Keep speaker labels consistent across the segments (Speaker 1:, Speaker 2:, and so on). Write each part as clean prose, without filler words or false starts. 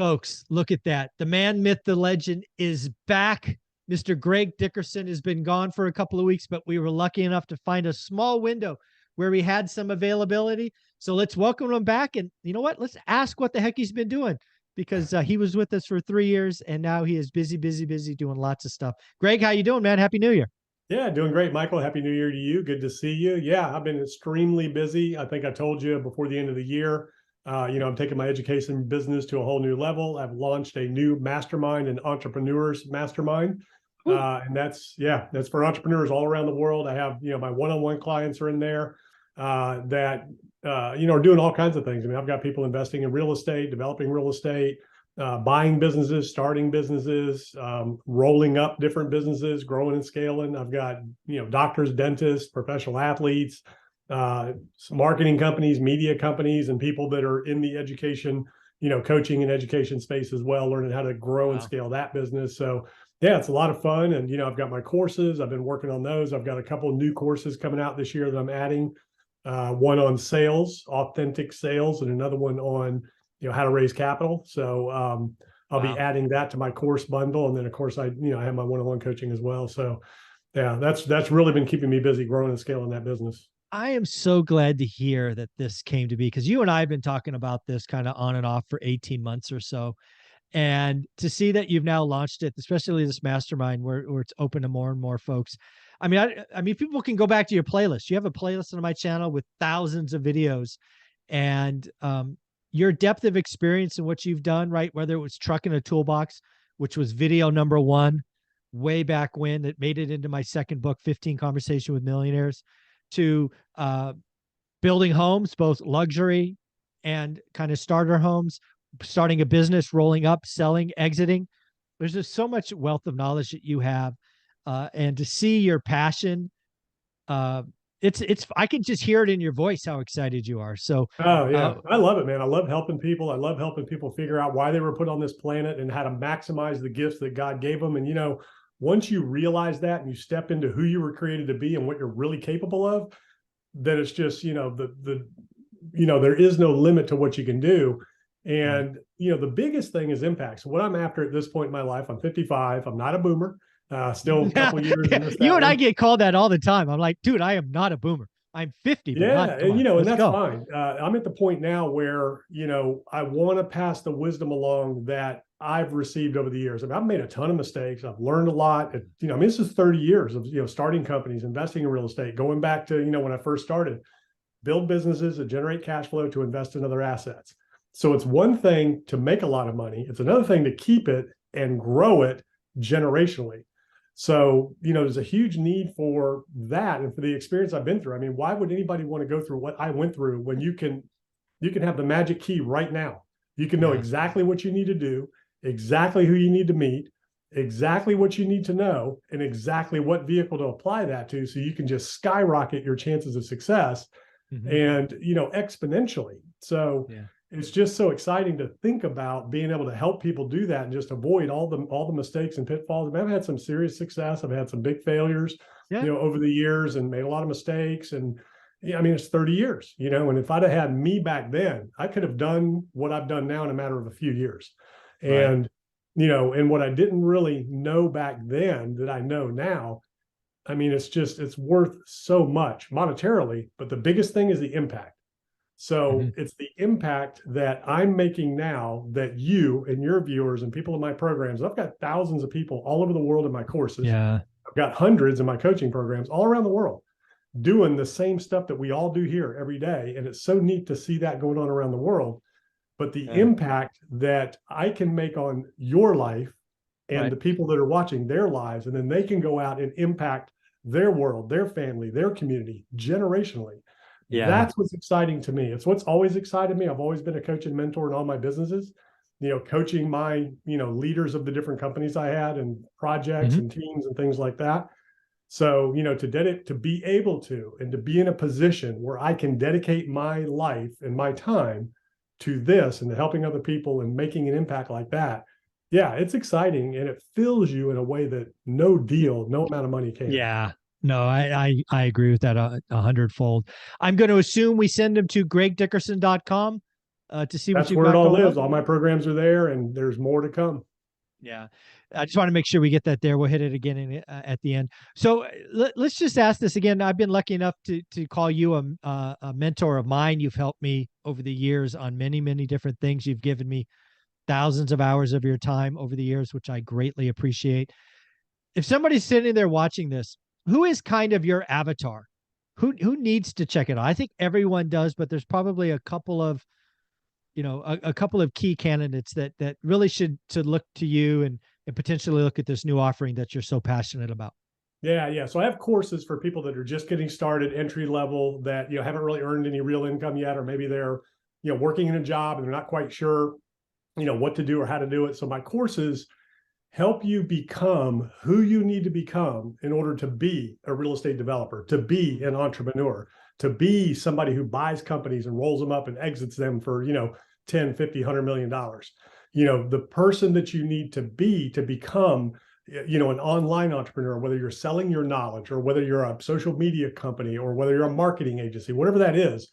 Speaker 1: Folks, look at that. The man, myth, the legend is back. Mr. Greg Dickerson has been gone for a couple of weeks, but we were lucky enough to find a small window where we had some availability. So let's welcome him back. And you know what? Let's ask what the heck he's been doing, because he was with us for 3 years and now he is busy, busy, busy doing lots of stuff. Greg, how you doing, man? Happy New Year.
Speaker 2: Yeah, doing great, Michael. Happy New Year to you. Good to see you. Yeah, I've been extremely busy. I think I told you before the end of the year, I'm taking my education business to a whole new level. I've launched a new mastermind, an entrepreneurs mastermind. And that's for entrepreneurs all around the world. I have, my one-on-one clients are in there that are doing all kinds of things. I mean, I've got people investing in real estate, developing real estate, buying businesses, starting businesses, rolling up different businesses, growing and scaling. I've got, doctors, dentists, professional athletes, marketing companies, media companies, and people that are in the education, coaching and education space as well, learning how to grow and scale that business. So yeah, it's a lot of fun. And, I've got my courses. I've been working on those. I've got a couple of new courses coming out this year that I'm adding, one on sales, authentic sales, and another one on, how to raise capital. So I'll be adding that to my course bundle. And then of course I have my one-on-one coaching as well. So yeah, that's really been keeping me busy growing and scaling that business.
Speaker 1: I am so glad to hear that this came to be, because you and I have been talking about this kind of on and off for 18 months or so. And to see that you've now launched it, especially this mastermind where it's open to more and more folks. I mean, people can go back to your playlist. You have a playlist on my channel with thousands of videos, and your depth of experience in what you've done, right? Whether it was Truck in a Toolbox, which was video number one way back when, that made it into my second book, 15 Conversation with Millionaires, to building homes, both luxury and kind of starter homes, starting a business, rolling up, selling, exiting. There's just so much wealth of knowledge that you have. And to see your passion, I can just hear it in your voice, how excited you are. So,
Speaker 2: oh yeah, I love it, man. I love helping people. I love helping people figure out why they were put on this planet and how to maximize the gifts that God gave them. And, once you realize that and you step into who you were created to be and what you're really capable of, then it's just, there is no limit to what you can do. And, the biggest thing is impact. So what I'm after at this point in my life, I'm 55. I'm not a boomer. Still a couple of years.
Speaker 1: You and I get called that all the time. I'm like, dude, I am not a boomer. I'm 50.
Speaker 2: Yeah. And that's fine. I'm at the point now where, I want to pass the wisdom along that I've received over the years. I mean, I've made a ton of mistakes. I've learned a lot. This is 30 years of, starting companies, investing in real estate, going back to, when I first started, build businesses that generate cash flow to invest in other assets. So it's one thing to make a lot of money. It's another thing to keep it and grow it generationally. So, there's a huge need for that. And for the experience I've been through, I mean, why would anybody want to go through what I went through when you can have the magic key right now? You can know exactly what you need to do, exactly who you need to meet, exactly what you need to know, and exactly what vehicle to apply that to. So you can just skyrocket your chances of success and, exponentially. So it's just so exciting to think about being able to help people do that and just avoid all the mistakes and pitfalls. I mean, I've had some serious success. I've had some big failures, over the years, and made a lot of mistakes. And it's 30 years, and if I'd have had me back then, I could have done what I've done now in a matter of a few years. And, and what I didn't really know back then that I know now, I mean, it's worth so much monetarily, but the biggest thing is the impact. So it's the impact that I'm making now that you and your viewers and people in my programs, I've got thousands of people all over the world in my courses.
Speaker 1: Yeah.
Speaker 2: I've got hundreds in my coaching programs all around the world doing the same stuff that we all do here every day. And it's so neat to see that going on around the world. But the impact that I can make on your life and the people that are watching their lives, and then they can go out and impact their world, their family, their community generationally. Yeah. That's what's exciting to me. It's what's always excited me. I've always been a coach and mentor in all my businesses, coaching my, leaders of the different companies I had and projects and teams and things like that. So, to be able to, and to be in a position where I can dedicate my life and my time to this and to helping other people and making an impact like that. Yeah, it's exciting. And it fills you in a way that no amount of money can.
Speaker 1: Yeah. No, I agree with that 100-fold. I'm going to assume we send them to gregdickerson.com. to see what
Speaker 2: That's
Speaker 1: you've
Speaker 2: where it
Speaker 1: got
Speaker 2: all
Speaker 1: going on.
Speaker 2: lives. All my programs are there, and there's more to come.
Speaker 1: Yeah. I just want to make sure we get that there. We'll hit it again at the end. So let's just ask this again. I've been lucky enough to call you a mentor of mine. You've helped me over the years on many, many different things. You've given me thousands of hours of your time over the years, which I greatly appreciate. If somebody's sitting there watching this, who is kind of your avatar? Who needs to check it out? I think everyone does, but there's probably a couple of a couple of key candidates that really should look to you and potentially look at this new offering that you're so passionate about.
Speaker 2: Yeah, yeah. So I have courses for people that are just getting started, entry level, that haven't really earned any real income yet, or maybe they're working in a job and they're not quite sure what to do or how to do it. So my courses help you become who you need to become in order to be a real estate developer, to be an entrepreneur, to be somebody who buys companies and rolls them up and exits them for 10, 50, $100 million. The person that you need to be to become an online entrepreneur, whether you're selling your knowledge or whether you're a social media company or whether you're a marketing agency, whatever that is.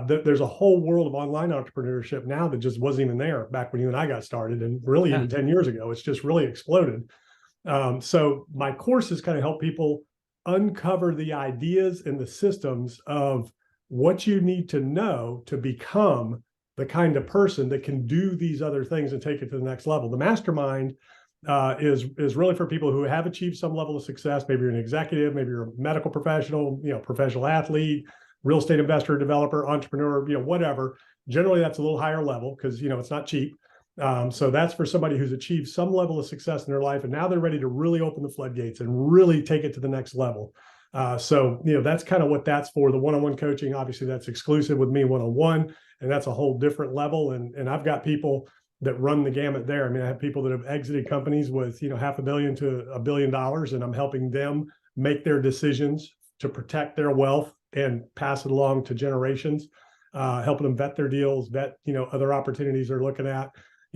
Speaker 2: There's a whole world of online entrepreneurship now that just wasn't even there back when you and I got started, and really
Speaker 1: Yeah.
Speaker 2: even 10 years ago. It's just really exploded. So my courses kind of help people uncover the ideas and the systems of what you need to know to become the kind of person that can do these other things and take it to the next level. The mastermind is really for people who have achieved some level of success. Maybe you're an executive, maybe you're a medical professional, professional athlete, real estate investor, developer, entrepreneur, whatever. Generally, that's a little higher level because it's not cheap. So that's for somebody who's achieved some level of success in their life, and now they're ready to really open the floodgates and really take it to the next level. So that's kind of what that's for. The one-on-one coaching, obviously, that's exclusive with me one-on-one, and that's a whole different level. And I've got people that run the gamut there. I mean, I have people that have exited companies with $500 million to $1 billion, and I'm helping them make their decisions to protect their wealth and pass it along to generations, helping them vet their deals, vet other opportunities they're looking at.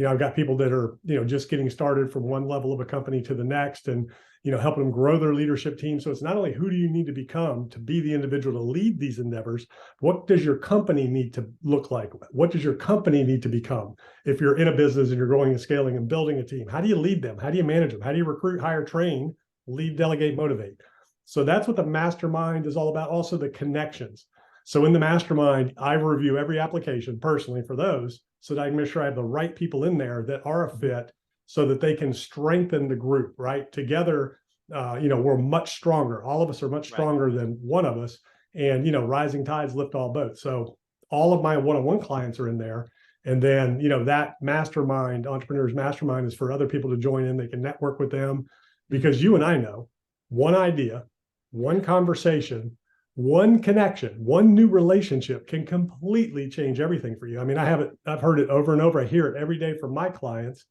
Speaker 2: I've got people that are just getting started from one level of a company to the next, and helping them grow their leadership team. So it's not only who do you need to become to be the individual to lead these endeavors, what does your company need to look like? What does your company need to become? If you're in a business and you're growing and scaling and building a team, how do you lead them? How do you manage them? How do you recruit, hire, train, lead, delegate, motivate? So that's what the mastermind is all about. Also the connections. So in the mastermind, I review every application personally for those so that I can make sure I have the right people in there that are a fit so that they can strengthen the group, right? Together, we're much stronger. All of us are much stronger than one of us. And, rising tides lift all boats. So all of my one-on-one clients are in there. And then, that mastermind, entrepreneurs mastermind, is for other people to join in. They can network with them because you and I know one idea, one conversation, one connection, one new relationship can completely change everything for you. I mean, I've heard it over and over. I hear it every day from my clients.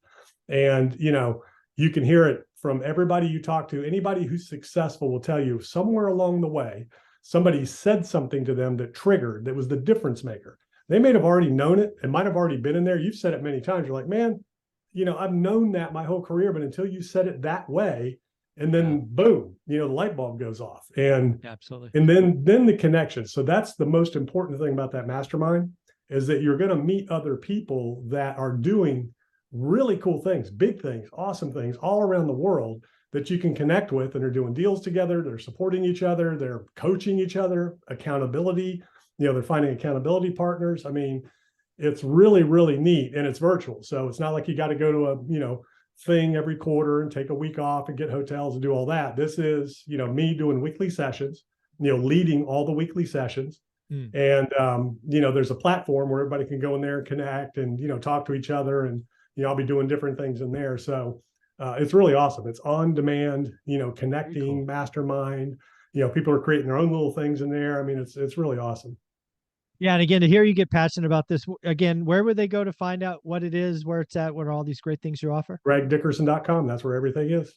Speaker 2: And, you can hear it from everybody you talk to. Anybody who's successful will tell you somewhere along the way, somebody said something to them that triggered, that was the difference maker. They may have already known it and might have already been in there. You've said it many times. You're like, man, I've known that my whole career, but until you said it that way, and then boom, the light bulb goes off. And
Speaker 1: absolutely.
Speaker 2: And then the connection. So that's the most important thing about that mastermind, is that you're going to meet other people that are doing really cool things, big things, awesome things all around the world that you can connect with, and are doing deals together. They're supporting each other. They're coaching each other, accountability. They're finding accountability partners. I mean, it's really, really neat, and it's virtual. So it's not like you got to go to a, thing every quarter and take a week off and get hotels and do all that. This is, me doing weekly sessions, leading all the weekly sessions. And, there's a platform where everybody can go in there and connect and, talk to each other. And, I'll be doing different things in there. So it's really awesome. It's on demand, connecting, mastermind, people are creating their own little things in there. I mean, it's really awesome.
Speaker 1: Yeah. And again, to hear you get passionate about this, again, where would they go to find out what it is, where it's at, what are all these great things you offer?
Speaker 2: GregDickerson.com. That's where everything is.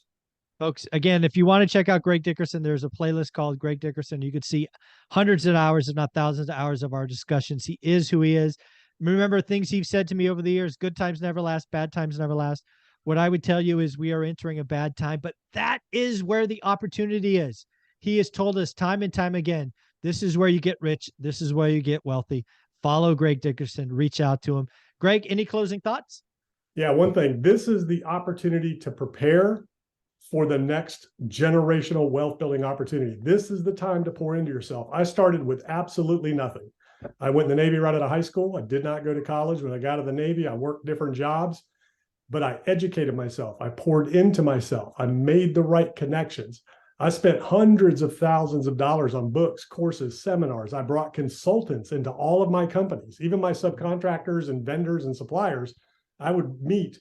Speaker 1: Folks, again, if you want to check out Greg Dickerson, there's a playlist called Greg Dickerson. You could see hundreds of hours, if not thousands of hours of our discussions. He is who he is. Remember things he's said to me over the years: good times never last, bad times never last. What I would tell you is we are entering a bad time, but that is where the opportunity is. He has told us time and time again, this is where you get rich. This is where you get wealthy. follow Greg Dickerson, reach out to him. Greg, any closing thoughts?
Speaker 2: Yeah, one thing, this is the opportunity to prepare for the next generational wealth building opportunity. This is the time to pour into yourself. I started with absolutely nothing. I went in the Navy right out of high school. I did not go to college. When I got out of the Navy, I worked different jobs, but I educated myself. I poured into myself. I made the right connections. I spent hundreds of thousands of dollars on books, courses, seminars. I brought consultants into all of my companies, even my subcontractors and vendors and suppliers. I would meet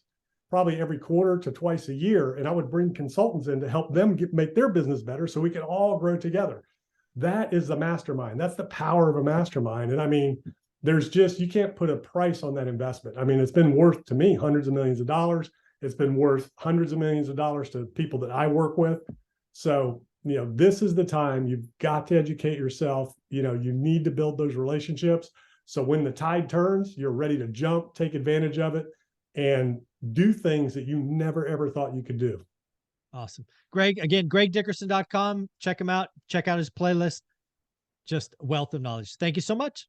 Speaker 2: probably every quarter to twice a year, and I would bring consultants in to help them make their business better so we could all grow together. That is the mastermind. That's the power of a mastermind. And I mean, you can't put a price on that investment. I mean, it's been worth to me hundreds of millions of dollars. It's been worth hundreds of millions of dollars to people that I work with. So, this is the time. You've got to educate yourself. You need to build those relationships. So when the tide turns, you're ready to jump, take advantage of it, and do things that you never, ever thought you could do.
Speaker 1: Awesome. Greg, again, gregdickerson.com. Check him out. Check out his playlist. Just wealth of knowledge. Thank you so much.